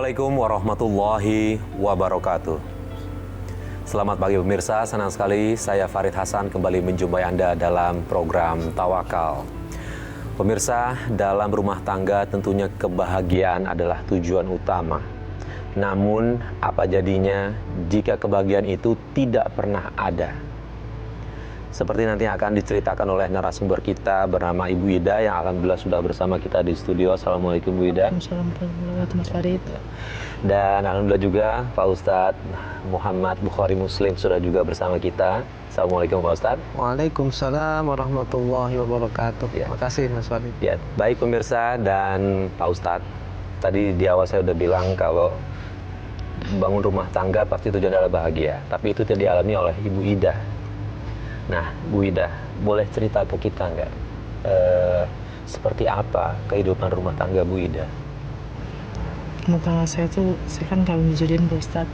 Assalamualaikum warahmatullahi wabarakatuh. Selamat pagi pemirsa, senang sekali saya Farid Hasan kembali menjumpai Anda dalam program Tawakal. Pemirsa, dalam rumah tangga tentunya kebahagiaan adalah tujuan utama. Namun, apa jadinya jika kebahagiaan itu tidak pernah ada? Seperti nanti akan diceritakan oleh narasumber kita bernama Ibu Ida yang alhamdulillah sudah bersama kita di studio. Assalamualaikum Bu Ida. Assalamualaikum Mas Farid. Dan alhamdulillah juga Pak Ustadz Muhammad Bukhari Muslim sudah juga bersama kita. Assalamualaikum Pak Ustadz. Waalaikumsalam warahmatullahi wabarakatuh. Ya. Terima kasih Mas Farid. Ya, baik pemirsa dan Pak Ustadz. Tadi di awal saya udah bilang kalau bangun rumah tangga pasti tujuan adalah bahagia. Tapi itu tidak dialami oleh Ibu Ida. Nah, Bu Ida, boleh cerita ke kita nggak? Seperti apa kehidupan rumah tangga Bu Ida? Rumah tangga saya kan kawin jodohin Pak Ustadz.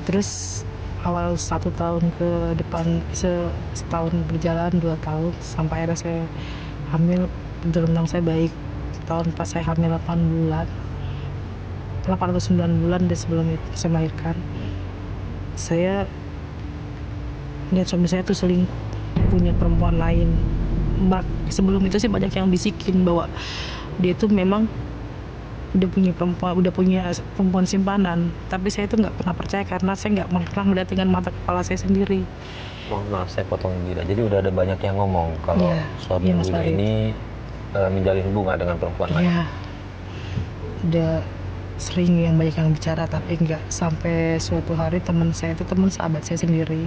Terus awal 1 tahun ke depan, setahun berjalan 2 tahun, sampai akhirnya saya hamil. Dalam saya baik. Tahun pas saya hamil 8 bulan, 8 atau 9 bulan dan sebelum itu saya melahirkan, saya lihat suami saya tuh selingkuh, punya perempuan lain. Sebelum itu sih banyak yang bisikin bahwa dia tuh memang udah punya perempuan simpanan. Tapi saya tuh nggak pernah percaya karena saya nggak pernah melihat dengan mata kepala saya sendiri. Mohon maaf saya potong Ida. Jadi udah ada banyak yang ngomong kalau suami Bu Ida ini menjalin hubungan dengan perempuan lain. Iya, udah sering yang banyak yang bicara, tapi nggak sampai suatu hari teman sahabat saya sendiri.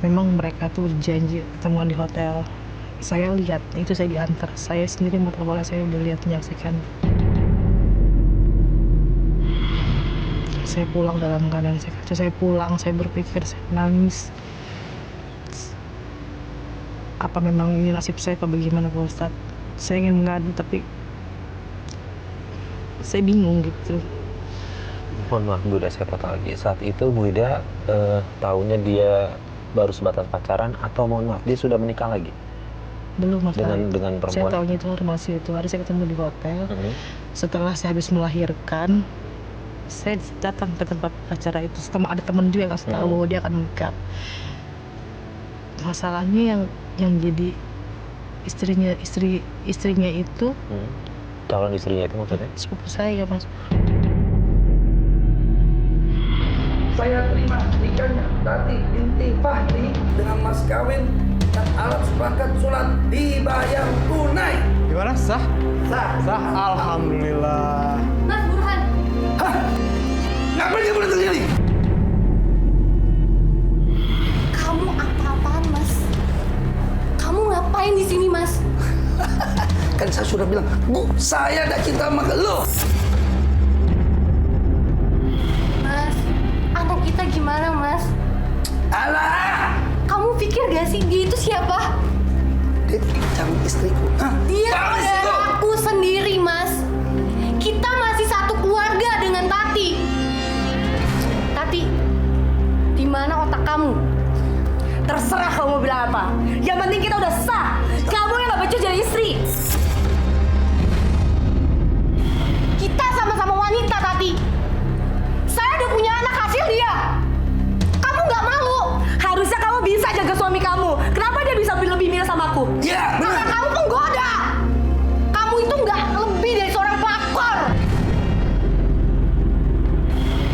Memang mereka tuh janji ketemuan di hotel. Saya lihat, itu saya diantar. Saya sendiri mata kepala saya udah lihat, menyaksikan. Saya pulang dalam keadaan saya kacau. Saya pulang, saya berpikir, saya nangis. Apa memang ini nasib saya, apa bagaimana Pak Ustadz? Saya ingin mengadu, tapi saya bingung gitu. Mohon maaf Bu Ida, saya potong lagi. Saat itu Bu Ida tahunya dia baru sebatas pacaran atau mohon maaf dia sudah menikah lagi? Belum Mas. Dengan perempuan. Saya tahunya itu hari saya ketemu di hotel. Setelah saya habis melahirkan, saya datang ke tempat acara itu. Setelah ada teman juga yang kasih tahu bahwa dia akan menikah. Masalahnya yang jadi istrinya itu, Calon istrinya itu maksudnya? sepupu saya Mas. Saya terima nikahnya Tati binti Fahri dengan mas kawin dan alat sepakat sholat dibayar tunai. Gimana? Sah? Sah. Sah. Alhamdulillah. Mas Burhan, Hah? Ngapain kamu datang sini? kamu apa-apaan Mas? Kamu ngapain di sini Mas? Kan saya sudah bilang, Bu, saya ada cinta sama lo. Mas, anak kita gimana Mas? Alah, Kamu pikir gak sih dia itu siapa? dia calon istriku. Hah? Dia Calon adalah istriku. aku sendiri Mas. Kita masih satu keluarga dengan Tati. Tati, di mana otak kamu? Terserah kamu mau bilang apa. Yang penting kita udah sah. Kamu yang gak becus jadi istri. Kita sama-sama wanita Tati. Saya udah punya anak hasil dia. Kamu gak malu? Harusnya kamu bisa jaga suami kamu. Kenapa dia bisa lebih milih sama aku? Ya, Karena benar. kamu penggoda. Kamu itu nggak lebih dari seorang pelakor.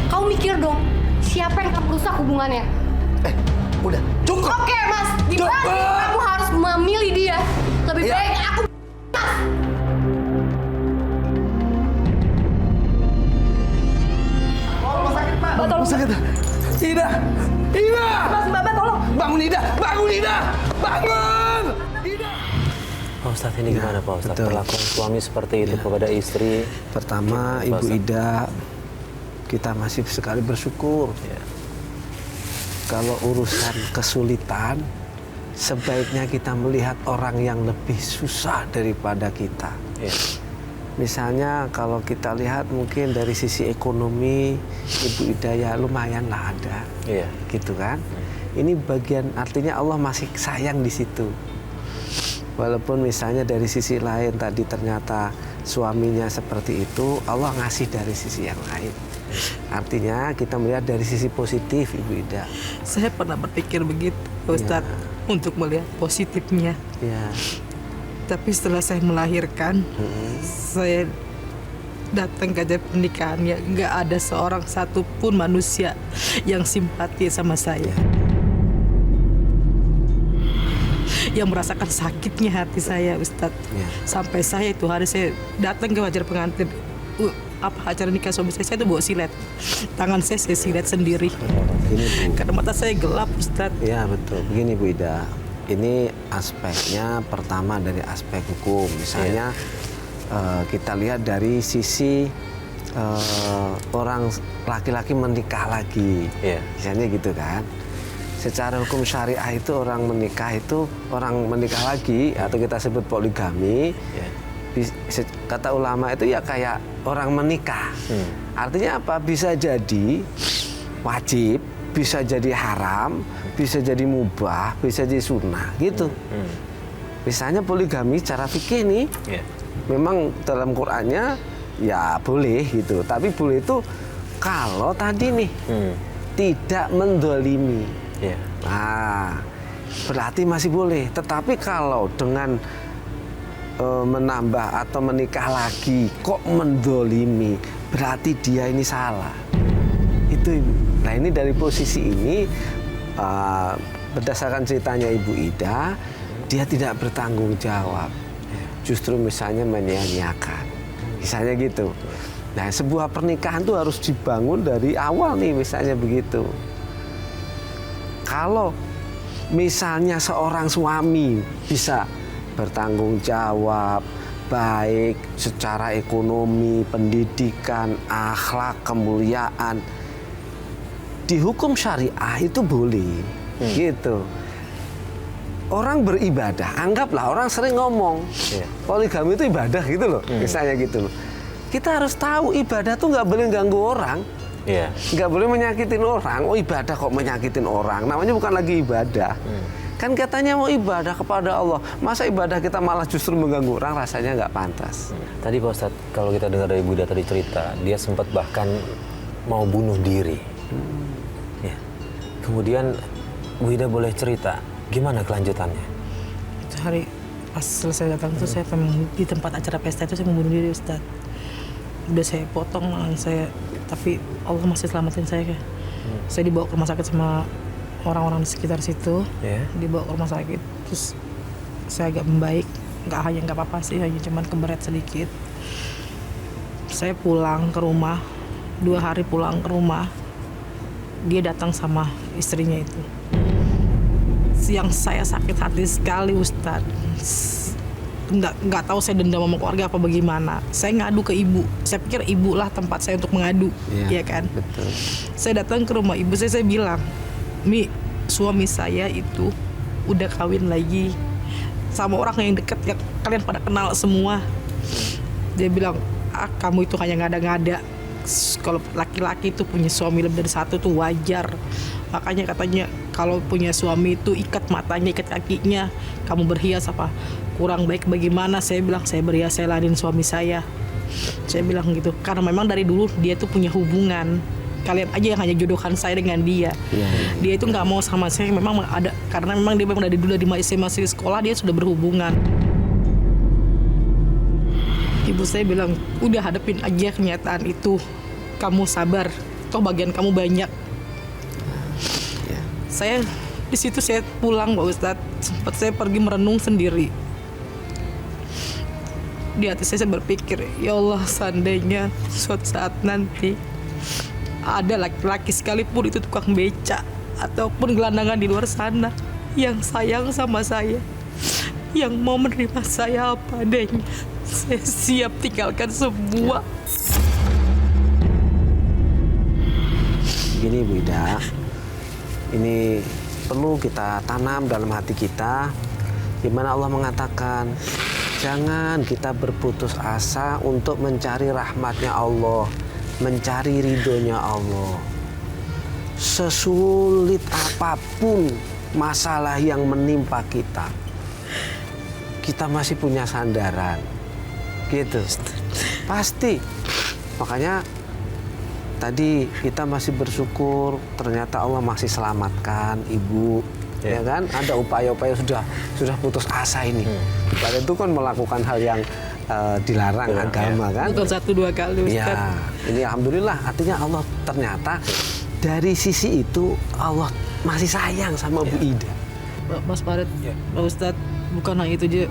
Kamu mikir dong, siapa yang akan merusak hubungannya? Udah, cukup. Oke, Mas, dibanding Cukup. kamu harus memilih dia. Lebih Iya. baik aku Rumah sakit, Pak. Rumah sakit. Ida. Ida. Mas, Mbak, tolong. Bangun Ida. Bangun Ida. Bangun. Ida. Pak Ustadz ini gimana Pak Ustadz? betul. Perlakuan suami seperti itu kepada istri? Pertama, Pak Ibu Ustadz. Ida, kita masih sekali bersyukur. Ya. Kalau urusan kesulitan, sebaiknya kita melihat orang yang lebih susah daripada kita. Ya. Misalnya kalau kita lihat mungkin dari sisi ekonomi, Ibu Ida ya lumayan lah ada, Iya. gitu kan. Ini bagian artinya Allah masih sayang di situ. Walaupun misalnya dari sisi lain tadi ternyata suaminya seperti itu, Allah ngasih dari sisi yang lain. Artinya kita melihat dari sisi positif, Ibu Ida. Saya pernah berpikir begitu, Ustadz, untuk melihat positifnya. Ya. Tapi setelah saya melahirkan, saya datang ke acara pernikahannya, nggak ada seorang satupun manusia yang simpati sama saya. Yang merasakan sakitnya hati saya, Ustadz. Ya. Sampai saya itu hari saya datang ke acara pengantin, acara nikah suami saya itu bawa silet. Tangan saya silet sendiri. Begini, Bu. Karena mata saya gelap, Ustadz. Ya betul. Begini, Bu Ida. Ini aspeknya pertama dari aspek hukum. Misalnya kita lihat dari sisi orang laki-laki menikah lagi. Misalnya gitu kan. Secara hukum syariah itu orang menikah lagi atau kita sebut poligami. Kata ulama itu ya kayak orang menikah. Artinya apa? Bisa jadi wajib, bisa jadi haram, bisa jadi mubah, bisa jadi sunnah gitu. Misalnya poligami secara fikih nih, memang dalam Qur'annya ya boleh gitu. Tapi boleh itu kalau tadi nih tidak mendolimi. Nah, berarti masih boleh. Tetapi kalau dengan menambah atau menikah lagi kok mendolimi, berarti dia ini salah. Itu Ibu. Nah ini dari posisi ini berdasarkan ceritanya Ibu Ida, dia tidak bertanggung jawab, justru misalnya menyia-nyiakan, misalnya gitu. Nah sebuah pernikahan tuh harus dibangun dari awal nih, misalnya begitu. Kalau misalnya seorang suami bisa bertanggung jawab, baik secara ekonomi, pendidikan, akhlak, kemuliaan, di hukum syariah itu boleh, gitu. Orang beribadah, anggaplah orang sering ngomong, poligami itu ibadah gitu loh, misalnya gitu loh. Kita harus tahu ibadah tuh nggak boleh ganggu orang, nggak boleh menyakitin orang. Oh ibadah kok menyakitin orang, namanya bukan lagi ibadah. Kan katanya mau ibadah kepada Allah, masa ibadah kita malah justru mengganggu orang, rasanya nggak pantas. Tadi Pak Ustadz, kalau kita dengar dari Buddha tadi cerita, dia sempat bahkan mau bunuh diri. Ya. Kemudian Bu Ida boleh cerita, gimana kelanjutannya? Itu hari pas selesai datang tuh saya di tempat acara pesta itu saya membunuh diri, Ustadz. Udah saya potong saya, tapi Allah masih selamatin saya. Saya dibawa ke rumah sakit sama orang-orang di sekitar situ, dibawa ke rumah sakit, terus saya agak membaik, nggak apa-apa sih, hanya cuman keberet sedikit. Saya pulang ke rumah, 2 hari pulang ke rumah, dia datang sama istrinya itu. Yang saya sakit hati sekali, Ustadz. Nggak tahu saya dendam sama keluarga apa bagaimana. Saya ngadu ke ibu, saya pikir ibu lah tempat saya untuk mengadu, ya kan? Betul. Saya datang ke rumah ibu saya bilang, Mi, suami saya itu udah kawin lagi sama orang yang dekat, yang kalian pada kenal semua. Dia bilang, kamu itu hanya ngada-ngada. Kalau laki-laki itu punya suami lebih dari satu tuh wajar. Makanya katanya kalau punya suami itu ikat matanya, ikat kakinya. Kamu berhias apa? Kurang baik bagaimana? Saya bilang, saya berhias, saya ladenin suami saya. Saya bilang gitu. Karena memang dari dulu dia tuh punya hubungan. Kalian aja yang hanya jodohkan saya dengan dia. Dia itu nggak mau sama saya, memang ada, karena memang dia memang dari dulu masih di sekolah dia sudah berhubungan. Ibu saya bilang, udah hadapin aja kenyataan itu, kamu sabar, toh bagian kamu banyak. Saya di situ saya pulang, Pak Ustadz, sempat saya pergi merenung sendiri. Di hati saya berpikir, ya Allah, seandainya suatu saat nanti ada laki-laki sekalipun itu tukang beca ataupun gelandangan di luar sana yang sayang sama saya, yang mau menerima saya apa adanya, saya siap tinggalkan semua. Begini Bu Ida, ini perlu kita tanam dalam hati kita, di mana Allah mengatakan jangan kita berputus asa untuk mencari rahmatnya Allah, mencari ridhonya Allah. Sesulit apapun masalah yang menimpa kita, kita masih punya sandaran, gitu. Pasti. Makanya tadi kita masih bersyukur ternyata Allah masih selamatkan ibu. Ya kan? Ada upaya-upaya sudah putus asa ini. Padahal itu kan melakukan hal yang dilarang agama kan. Bukan 1-2 kali Ustaz. Ya, ini alhamdulillah artinya Allah ternyata dari sisi itu Allah masih sayang sama Bu Ida. Mas Farid, Pak Ustadz, bukan hanya itu aja.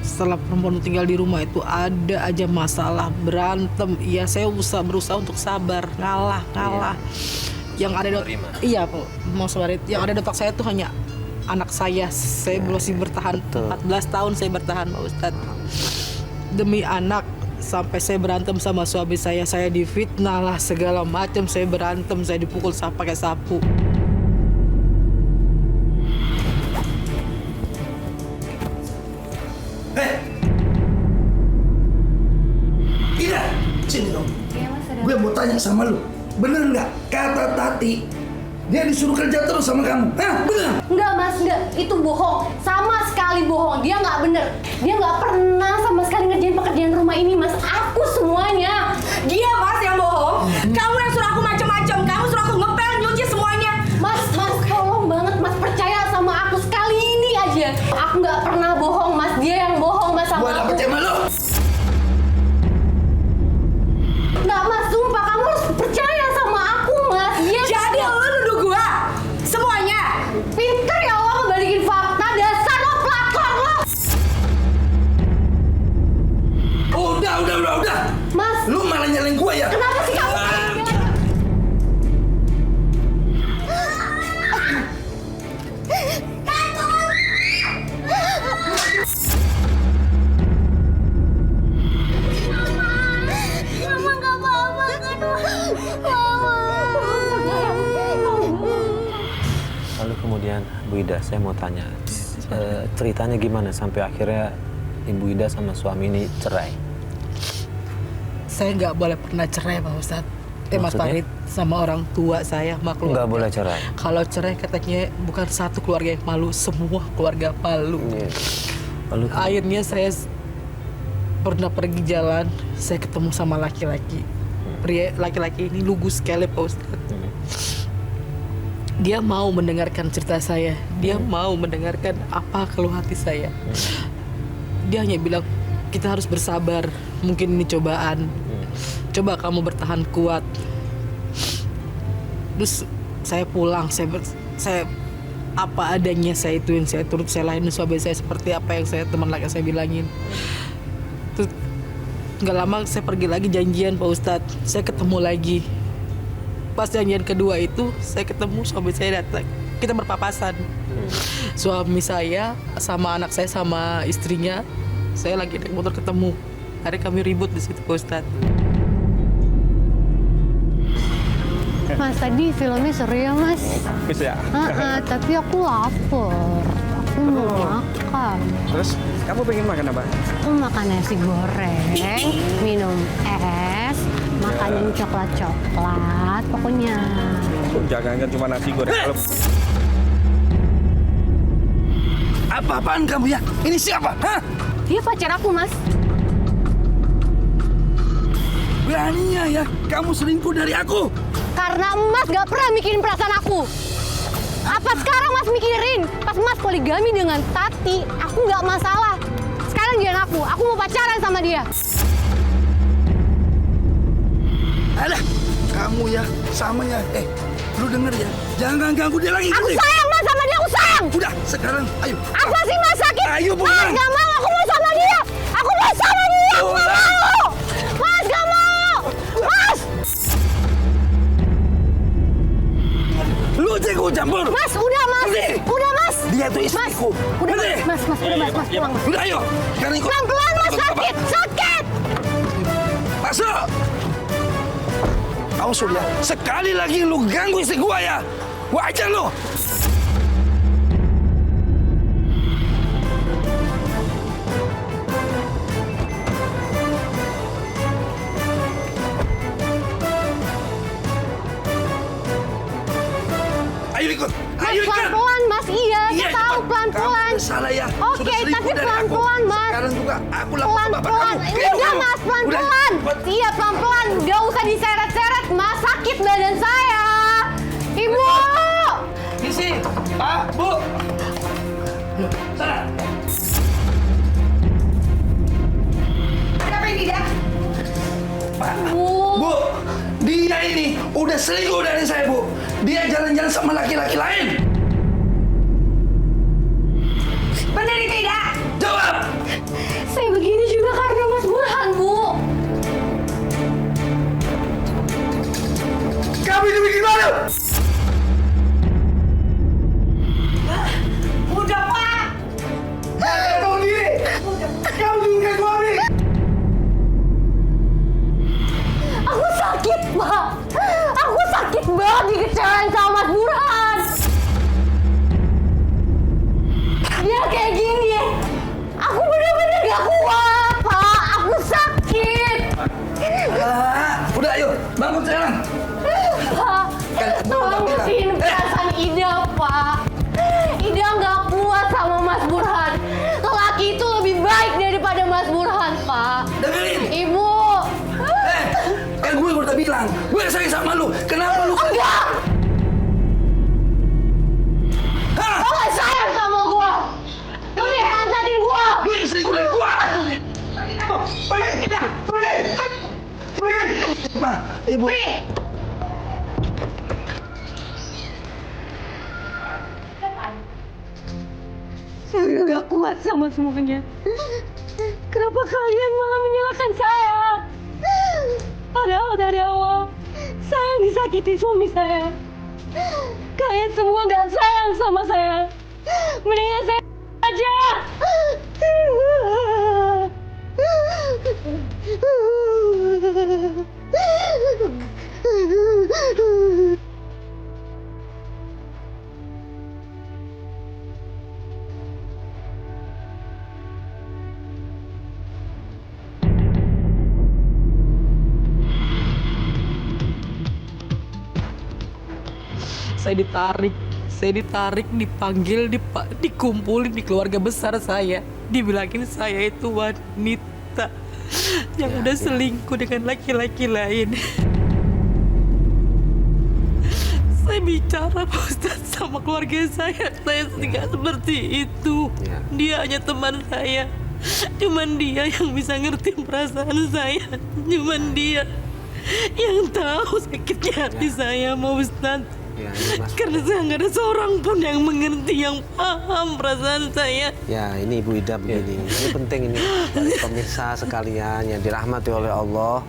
Setelah perempuan tinggal di rumah itu ada aja masalah, berantem. Iya, saya berusaha untuk sabar, ngalah. Yang ada iya, Pak Mas Farid. Yang ada di otak saya tuh hanya anak saya. Saya masih bertahan 14 tahun saya bertahan, Pak Ustadz. Demi anak sampai saya berantem sama suami saya difitnah lah segala macam, saya berantem, saya dipukul pakai sapu. Ida, sini dong. Iya Mas, ada. Gue mau tanya sama lu, bener nggak kata Tati dia disuruh kerja terus sama kamu? Hah, bener? Enggak Mas, enggak. Itu bohong. Sama sekali bohong. Dia nggak bener. Dia nggak pernah sama sekali ngerjain pekerjaan rumah ini, Mas. Aku semuanya. Dia Mas yang bohong. Kamu yang suruh aku macam-macam. Kamu suruh aku ngepel, nyuci semuanya. Mas, tolong banget Mas, percaya sama aku sekali ini aja. Aku nggak pernah bohong, Mas. Dia yang bohong, Mas, sama Gue aku. dapet sama lu. Nggak, Mas, sumpah kamu harus percaya sama aku, Mas. Dia Jadi lo nuduh gua semuanya. pinter ya Allah ngebalikin fakta. Dasar lo pelakor lo. Udah. Mas, Lu malah nyalain gue ya? kenapa sih kamu? Mama gak apa-apa kan? Lalu kemudian Bu Ida, saya mau tanya, ceritanya gimana sampai akhirnya Ibu Ida sama suami ini cerai? Saya nggak boleh pernah cerai, Pak Ustadz. Mas Maksudnya? Farid sama orang tua saya, sama keluarga. Nggak boleh cerai? Kalau cerai katanya bukan satu keluarga yang malu, semua keluarga malu. Lalu Akhirnya saya pernah pergi jalan, saya ketemu sama laki-laki. Pria laki-laki ini lugu sekali, Pak Ustadz. Dia mau mendengarkan cerita saya, dia mau mendengarkan apa keluh hati saya. Dia hanya bilang, kita harus bersabar, mungkin ini cobaan. Coba kamu bertahan kuat. Terus saya pulang, saya apa adanya saya ituin, saya turut, saya layanin suami saya seperti apa yang teman laki saya bilangin. Terus nggak lama saya pergi lagi janjian, Pak Ustadz. Saya ketemu lagi. Pas janjian kedua itu saya ketemu suami saya datang. Kita berpapasan. Suami saya sama anak saya sama istrinya, saya lagi naik motor ketemu. Hari kami ribut di situ, Pak Ustadz. Mas, tadi filmnya seru ya, Mas? Bisa ya? Tapi aku lapar. Aku mau makan. Terus kamu pengen makan apa? Aku makan nasi goreng, minum es, makan yang coklat-coklat, pokoknya. Jangan cuma nasi goreng. Kalau Apa-apaan kamu ya? Ini siapa? Hah? Dia pacar aku, Mas. Beraninya ya kamu selingkuh dari aku. Karena Mas gak pernah mikirin perasaan aku. Apa sekarang Mas mikirin? Pas Mas poligami dengan Tati, aku gak masalah. Sekarang dia aku mau pacaran sama dia. Alah, kamu ya sama ya. Lu denger ya, jangan ganggu dia lagi. Aku sayang Mas sama dia, aku sayang. Udah, sekarang ayo. Apa sih Mas sakit? Ayo, Mas pulang. gak mau, aku mau sama dia. Aku mau sama dia, aku gak mau. Mas gak mau. Mas! Lu jago campur. Mas, udah Mas. Berhenti. Udah Mas. Dia tuh Mas, istriku. udah Berhenti. Mas, udah Mas, pulang Mas. Udah ayo. Sekarang ikut. Pelan-pelan Mas, Ikut Bapak. sakit, sakit. Masuk. Awas lu ya. Sekali lagi lu ganggu istri gua ya. Gua ajar lu. Ayo ikut. Mas, Ayo ikut. pelan-pelan Mas, iya, saya tahu ikut. pelan-pelan. Kamu udah salah ya. Oke, Sudah selingkuh tapi dari aku. pelan-pelan, Mas. Sekarang juga juga aku lapor ke bapak Pelan-pelan. kamu. Hidup Udah kamu. mas, pelan-pelan. Udah. Iya pelan-pelan. Gak usah diseret-seret mas. Sakit badan saya. Ibu. Isi, Pak, Bu. Yuk, sana. Kenapa ini, Dak? Pak, Bu, dia ini udah selingkuh dari saya, Bu. Dia jalan-jalan sama laki-laki lain. Bener itu, Dak? Jawab. Saya begini juga karena Mas Burhan, Bu. Kamu ini bikin malu. Udah, Pak. Tahu diri. Kamu juga suami. Aku sakit, Pak. Aku sakit banget dikecewain sama Mas Burhan. Dia kayak gini ya. Aku bener-bener gak kuat, Pak. Aku sakit. Udah, ayo bangun sekarang. Pak, tolong ngertiin perasaan Ida, Pak. Ida nggak kuat sama Mas Burhan. Lelaki itu lebih baik daripada Mas Burhan, Pak. Dengerin. Ibu. Kan gue udah bilang, gue sayang sama lu. Kenapa lu? Enggak. Hah? Lo nggak sayang sama gua. Lo dihantatin gua. Lu yang selingkuh dari gua. Pergi, pergi, pergi. Ma, ibu. Saya nggak kuat sama semuanya. Kenapa kalian malah menyalahkan saya? Padahal dari awal saya disakiti suami saya. Kalian semua nggak sayang sama saya. Mendingan saya aja. Saya ditarik, dipanggil, dikumpulin di keluarga besar saya. Dibilangin saya itu wanita yang udah selingkuh dengan laki-laki lain. Saya bicara Pak Ustadz sama keluarga saya tidak seperti itu. Dia hanya teman saya. Cuman dia yang bisa ngerti perasaan saya. Cuman dia yang tahu sakitnya hati saya, Pak Ustadz. Ya, ini Mas. Karena saya nggak ada seorang pun yang mengerti, yang paham perasaan saya. Ya, ini Ibu Ida begini. Ini penting ini dari pemirsa sekalian yang dirahmati oleh Allah.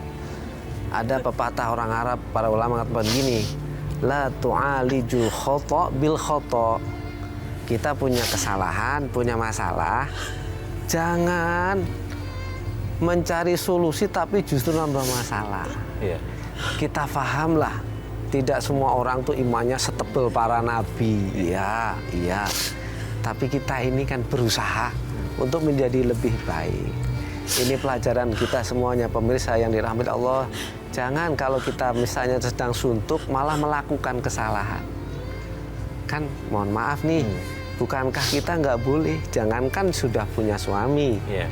Ada pepatah orang Arab, para ulama mengatakan begini, la tu'alijul khata' bil khata'. Kita punya kesalahan, punya masalah, jangan mencari solusi tapi justru nambah masalah. Iya. Kita fahamlah, tidak semua orang tuh imannya setebal para nabi. Iya, iya. Tapi kita ini kan berusaha untuk menjadi lebih baik. Ini pelajaran kita semuanya, pemirsa yang dirahmati Allah. Jangan kalau kita misalnya sedang suntuk malah melakukan kesalahan. Kan mohon maaf nih, bukankah kita nggak boleh? Jangankan sudah punya suami. Iya.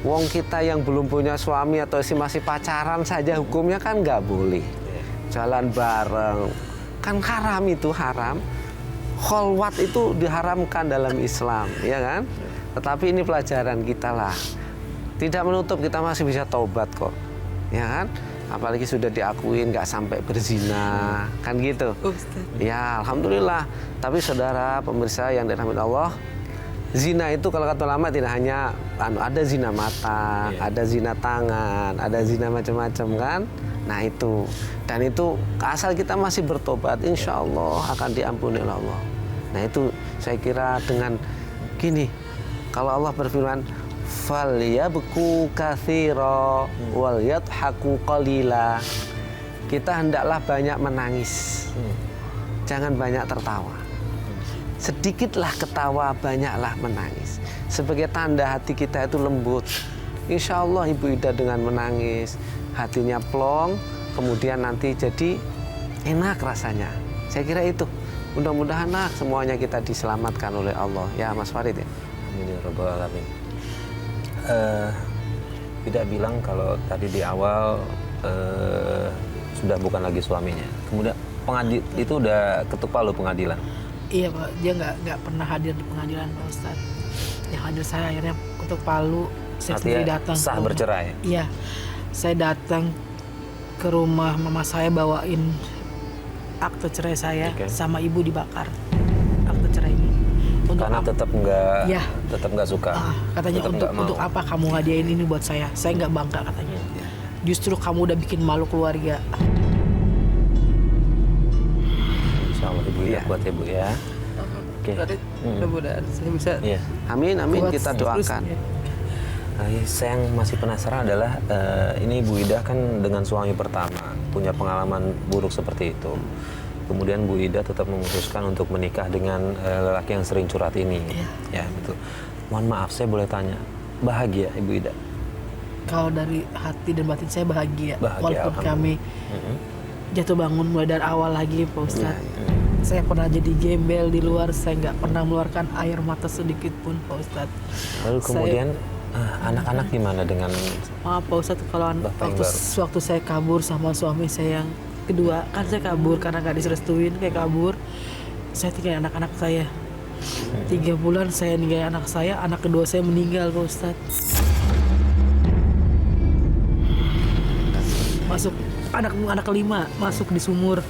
Wong kita yang belum punya suami atau masih pacaran saja hukumnya kan nggak boleh. Jalan bareng, kan haram itu, haram. Kholwat itu diharamkan dalam Islam, ya kan? Tetapi ini pelajaran kita lah. Tidak menutup kita masih bisa taubat kok, ya kan? Apalagi sudah diakuin nggak sampai berzina, kan gitu. Ya alhamdulillah. Tapi saudara pemirsa yang dirahmati Allah, zina itu kalau kata ulama tidak hanya ada zina mata, ada zina tangan, ada zina macam-macam kan. Nah itu, dan itu asal kita masih bertobat, insya Allah akan diampuni oleh Allah. Nah itu saya kira dengan gini, kalau Allah berfirman, falyabku katsira wal yadhaku qalila. Kita hendaklah banyak menangis, jangan banyak tertawa. Sedikitlah ketawa, banyaklah menangis. Sebagai tanda hati kita itu lembut. Insya Allah Ibu Ida dengan menangis, hatinya plong, kemudian nanti jadi enak rasanya. Saya kira itu. Mudah-mudahan semuanya kita diselamatkan oleh Allah. Ya Mas Farid ya. Amin ya rabbal alamin. tidak bilang kalau tadi di awal sudah bukan lagi suaminya. Kemudian itu udah ketuk palu pengadilan. Iya Pak, dia nggak pernah hadir di pengadilan Pak Ustadz. Yang hadir saya akhirnya ketuk palu, saya sendiri datang. Sah ke rumah. bercerai? Iya, saya datang ke rumah mama saya bawain akte cerai saya, sama ibu dibakar akte cerai ini. Karena tetap nggak suka. Katanya untuk apa kamu hadiahin ini buat saya? Saya nggak bangga katanya. Justru kamu udah bikin malu keluarga. Insya Allah Ibu ya, buat Ibu ya. Oke. Mudah-mudahan saya bisa. Iya. Amin, kita doakan. terusnya. Saya yang masih penasaran adalah ini Bu Ida kan dengan suami pertama punya pengalaman buruk seperti itu. Kemudian Bu Ida tetap memutuskan untuk menikah dengan lelaki yang sering curhat ini. Ya, betul. Mohon maaf, saya boleh tanya, bahagia Ibu Ida? Kalau dari hati dan batin saya bahagia. Walaupun alhamdulillah. kami jatuh bangun mulai dari awal lagi Pak Ustadz. Saya pernah jadi gembel di luar, saya nggak pernah mengeluarkan air mata sedikit pun Pak Ustadz. Lalu kemudian anak-anak gimana dengan Maaf Pak Ustadz, kalau waktu saya kabur sama suami saya yang kedua, kan saya kabur karena nggak direstuin, kayak kabur. Saya tinggal anak-anak saya. 3 bulan saya ninggalin anak saya, anak kedua saya meninggal Pak Ustadz. Masuk anak kelima masuk di sumur.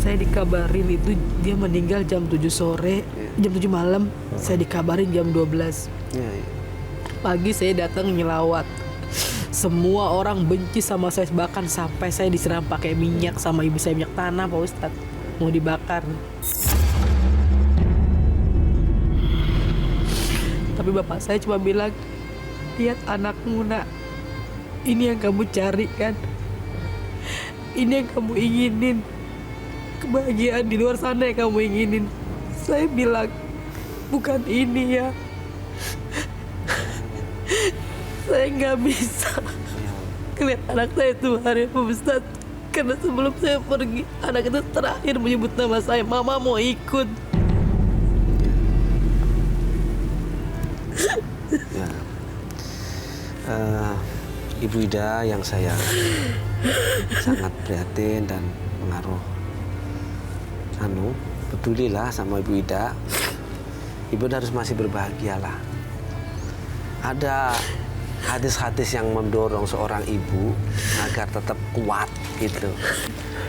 Saya dikabarin itu dia meninggal jam 7 sore, jam 7 malam. Saya dikabarin jam 12. Pagi saya datang nyelawat. Semua orang benci sama saya, bahkan sampai saya disiram pakai minyak sama ibu saya, minyak tanah Pak Ustadz, mau dibakar. Tapi bapak saya cuma bilang, lihat anakmu nak, ini yang kamu cari kan, ini yang kamu inginin, kebahagiaan di luar sana yang kamu inginin. Saya bilang, bukan ini ya. Saya nggak bisa ngeliat anak saya itu hari Pak Ustadz. Karena sebelum saya pergi, anak itu terakhir menyebut nama saya, mama mau ikut. Ibu Ida yang saya sangat prihatin dan mengaruh pedulilah sama Ibu Ida. Ibu Ida harus masih berbahagialah. Ada hadis-hadis yang mendorong seorang ibu agar tetap kuat gitu.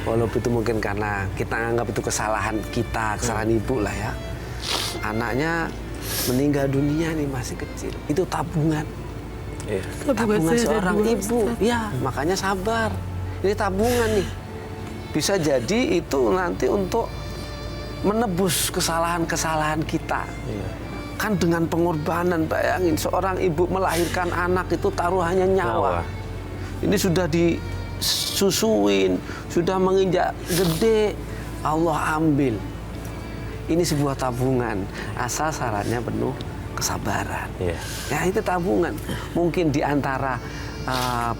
Walaupun itu mungkin karena kita anggap itu kesalahan kita, kesalahan ibu lah ya. Anaknya meninggal dunia nih masih kecil. Itu tabungan. Tabungan seorang ibu. Ya, makanya sabar. Ini tabungan nih. Bisa jadi itu nanti untuk menebus kesalahan-kesalahan kita. Kan dengan pengorbanan, bayangin seorang ibu melahirkan anak itu taruhannya nyawa. Ini sudah disusuin, sudah menginjak gede, Allah ambil. Ini sebuah tabungan, asal syaratnya penuh kesabaran. Ya itu tabungan. Mungkin di antara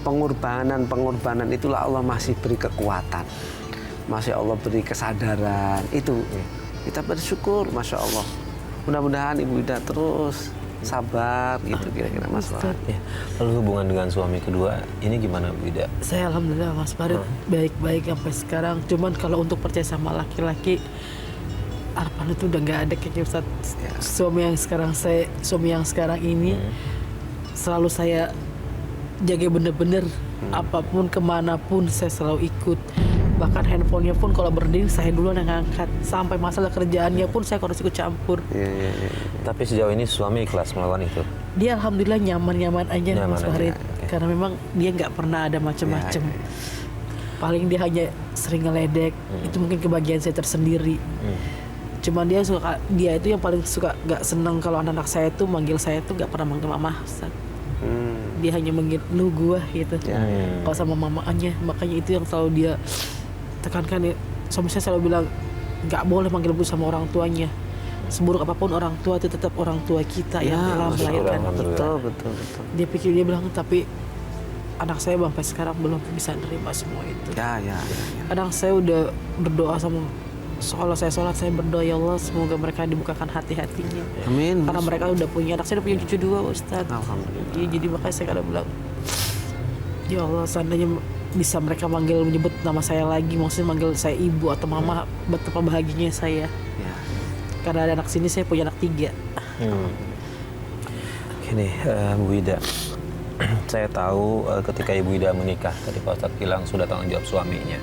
pengorbanan itulah Allah masih beri kekuatan, masih Allah beri kesadaran. Itu kita bersyukur, Masya Allah. Mudah-mudahan Ibu Ida terus sabar gitu kira-kira Mas Farid. Lalu hubungan dengan suami kedua ini gimana Bu Ida? Saya alhamdulillah Mas Farid baik-baik sampai sekarang. Cuman kalau untuk percaya sama laki-laki, harapan itu udah nggak ada kayaknya Ustaz. Suami yang sekarang ini selalu saya jaga bener-bener. Apapun kemanapun saya selalu ikut. Bahkan handphonenya pun kalau berdiri saya duluan yang ngangkat. Sampai masalah kerjaannya pun saya harus ikut campur. Tapi sejauh ini suami ikhlas melakukan itu? Dia alhamdulillah nyaman-nyaman aja Mas Farid. Karena memang dia nggak pernah ada macam-macam. Paling dia hanya sering ngeledek. Itu mungkin kebahagiaan saya tersendiri. Cuman dia itu yang paling suka nggak senang kalau anak-anak saya itu manggil saya itu nggak pernah manggil mama. Dia hanya manggil lu gua gitu. Kalau sama mamanya, makanya itu yang selalu dia tekankan. Suami saya selalu bilang nggak boleh manggil bu sama orang tuanya. Seburuk apapun orang tua itu tetap orang tua kita yang telah melahirkan. Betul. Dia bilang tapi anak saya sampai sekarang belum bisa nerima semua itu. Kadang saya udah berdoa sama kalau saya sholat saya berdoa, ya Allah semoga mereka dibukakan hati-hatinya. Amin. Karena mereka udah punya anak, saya udah punya cucu 2 Ustadz. Alhamdulillah. Iya, jadi makanya saya kadang bilang, ya Allah seandainya bisa mereka menyebut nama saya lagi, maksudnya manggil saya ibu atau mama, betapa bahagianya saya. Ya. Karena ada anak sini, saya punya anak 3. Gini, Bu Ida, saya tahu ketika Ibu Ida menikah, tadi Pak Ustadz bilang sudah tanggung jawab suaminya.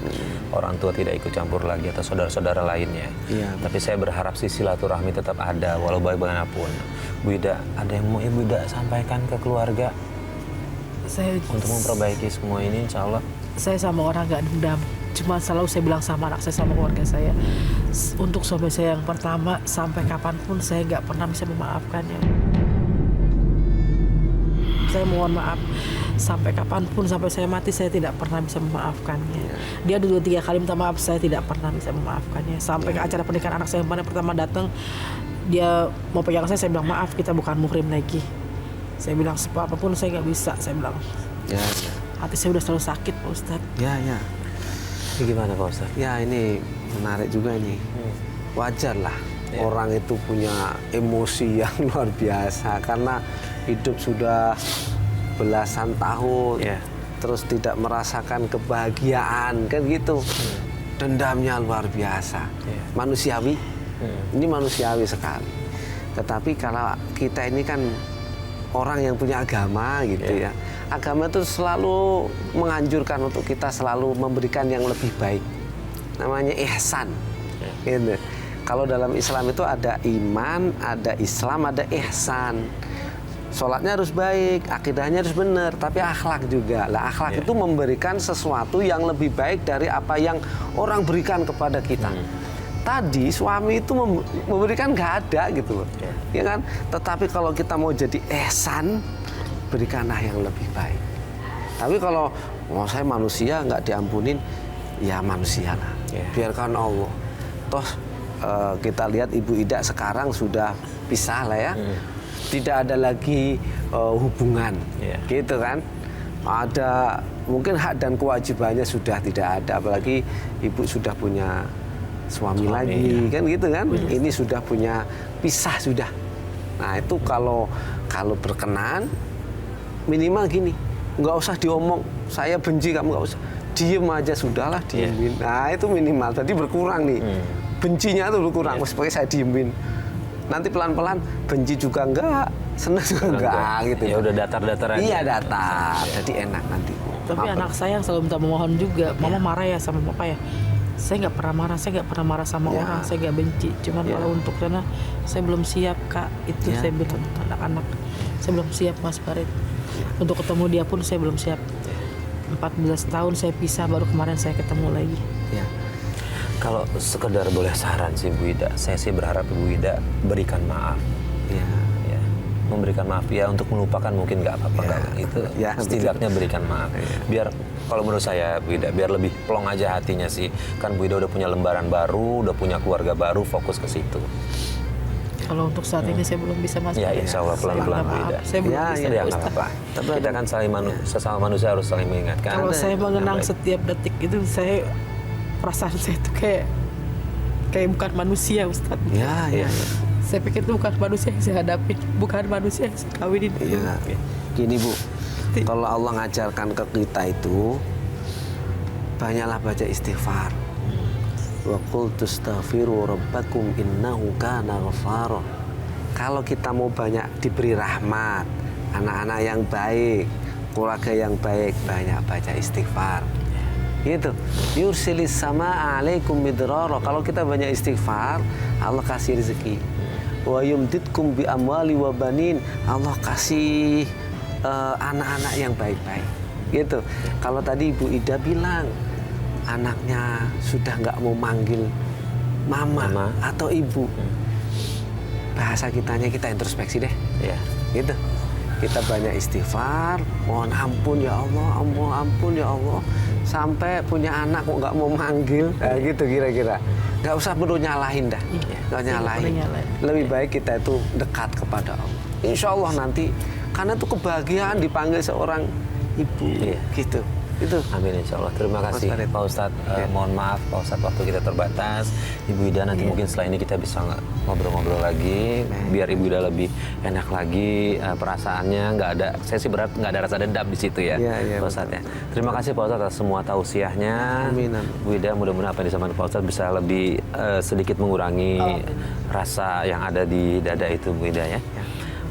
Orang tua tidak ikut campur lagi atau saudara-saudara lainnya. Iya. Tapi saya berharap sih silaturahmi tetap ada, walau bagaimanapun. Bu Ida, ada yang mau Ibu Ida sampaikan ke keluarga Saya untuk memperbaiki semua ini, insya Allah? saya sama orang gak dendam, cuma selalu saya bilang sama anak saya, sama keluarga saya, untuk suami saya yang pertama, sampai kapanpun saya gak pernah bisa memaafkannya. Saya mohon maaf, sampai kapanpun, sampai saya mati, saya tidak pernah bisa memaafkannya. Dia 2-3 kali minta maaf, saya tidak pernah bisa memaafkannya. Sampai ke acara pernikahan anak saya yang pertama datang, dia mau pegang saya bilang maaf, kita bukan muhrim lagi. Saya bilang apapun saya nggak bisa, saya bilang. Ya. Hati saya udah selalu sakit, Pak Ustadz. Ya. Ini gimana Pak Ustadz? Ya, ini menarik juga ini. Wajar lah orang itu punya emosi yang luar biasa karena hidup sudah belasan tahun, terus tidak merasakan kebahagiaan, kan gitu. Dendamnya luar biasa. Manusiawi. Ini manusiawi sekali. Tetapi kalau kita ini kan orang yang punya agama gitu ya. Agama itu selalu menganjurkan untuk kita selalu memberikan yang lebih baik. Namanya ihsan. Gitu. Kalau dalam Islam itu ada iman, ada Islam, ada ihsan. Sholatnya harus baik, akidahnya harus benar, tapi akhlak juga. Lah akhlak itu memberikan sesuatu yang lebih baik dari apa yang orang berikan kepada kita. Tadi suami itu memberikan nggak ada gitu loh, ya kan? Tetapi kalau kita mau jadi ihsan, berikanlah yang lebih baik. Tapi kalau saya manusia nggak diampunin, ya manusia lah. Biarkan Allah. Toh kita lihat Ibu Ida sekarang sudah pisah lah ya, tidak ada lagi hubungan, gitu kan? Ada mungkin hak dan kewajibannya sudah tidak ada, apalagi Ibu sudah punya suami lagi, kan gitu kan? Ini sudah punya pisah sudah. Nah itu kalau berkenan minimal gini, nggak usah diomong, saya benci kamu, nggak usah, diem aja sudahlah, diemin. Nah itu minimal, tadi berkurang nih, bencinya tuh berkurang, sebagai saya diemin. Nanti pelan-pelan benci juga enggak, senang juga enggak, gitu. Ya udah datar-datar aja. Iya datar, jadi enak nanti. Tapi anak saya yang selalu minta memohon juga, mama marah ya sama papa ya. Saya nggak pernah marah, saya nggak pernah marah sama orang, saya nggak benci. Cuman kalau untuk sana, saya belum siap Kak. Itu saya bilang anak-anak, saya belum siap Mas Farid. Untuk ketemu dia pun saya belum siap. 14 tahun saya pisah, baru kemarin saya ketemu lagi. Ya. Kalau sekedar boleh saran sih Bu Ida, saya sih berharap Bu Ida berikan maaf. Ya. Memberikan maaf ya, untuk melupakan mungkin nggak apa-apa, itu setidaknya berikan maaf. Biar kalau menurut saya Bu Ida, biar lebih plong aja hatinya sih. Kan Bu Ida udah punya lembaran baru, udah punya keluarga baru, fokus ke situ. Kalau untuk saat ini saya belum bisa Mas. Ya insya Allah pelan-pelan Bu Ida. Saya belum bisa. Ya nggak apa-apa. Tapi kita kan sesama manusia harus saling mengingatkan. Kalau saya mengenang setiap detik itu, saya perasaan saya itu kayak bukan manusia Ustadz. Ya. Saya pikir itu bukan manusia yang saya hadapi, bukan manusia yang saya kawinin. Ya. Gini Bu, kalau Allah ngajarkan ke kita itu, banyaklah baca istighfar. Wa qul tastaghfiru rabbakum innahu kana ghafara. Kalau kita mau banyak diberi rahmat, anak-anak yang baik, keluarga yang baik, banyak baca istighfar. Gitu. Yursilis sama alaikum midrara. Kalau kita banyak istighfar, Allah kasih rezeki. Wa yumditkum bi amwali wa banin. Allah kasih anak-anak yang baik-baik. Gitu. Kalau tadi Ibu Ida bilang anaknya sudah nggak mau manggil mama atau ibu, bahasa kitanya kita introspeksi deh. Gitu. Kita banyak istighfar, mohon ampun ya Allah, ampun ya Allah. Sampai punya anak kok nggak mau manggil, gitu kira-kira. Nggak usah perlu nyalahin dah, nggak nyalahin. Lebih baik kita itu dekat kepada Allah. Insya Allah nanti, karena itu kebahagiaan dipanggil seorang ibu, gitu. Itu. Amin insya Allah. Terima kasih Farid. Pak Ustadz. Mohon maaf Pak Ustadz, waktu kita terbatas. Ibu Ida nanti mungkin setelah ini kita bisa ngobrol-ngobrol lagi, biar Ibu Ida lebih enak lagi perasaannya. Nggak ada, saya sih berat nggak ada rasa dendam di situ ya, Iya, Pak Ustadz ya. Terima kasih Pak Ustadz atas semua tausiahnya. Amin, amin. Bu Ida, mudah-mudahan apa yang disampaikan Pak Ustadz bisa lebih sedikit mengurangi rasa yang ada di dada itu, Bu Ida ya.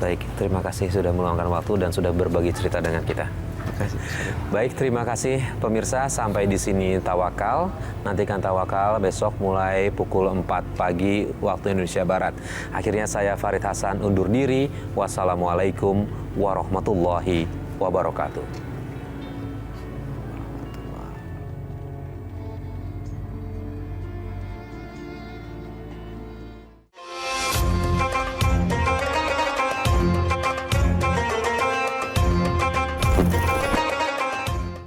Baik, terima kasih sudah meluangkan waktu dan sudah berbagi cerita dengan kita. Baik, terima kasih pemirsa. Sampai di sini Tawakal. Nantikan Tawakal besok mulai pukul 4 pagi waktu Indonesia Barat. Akhirnya saya Farid Hasan undur diri. Wassalamualaikum warahmatullahi wabarakatuh.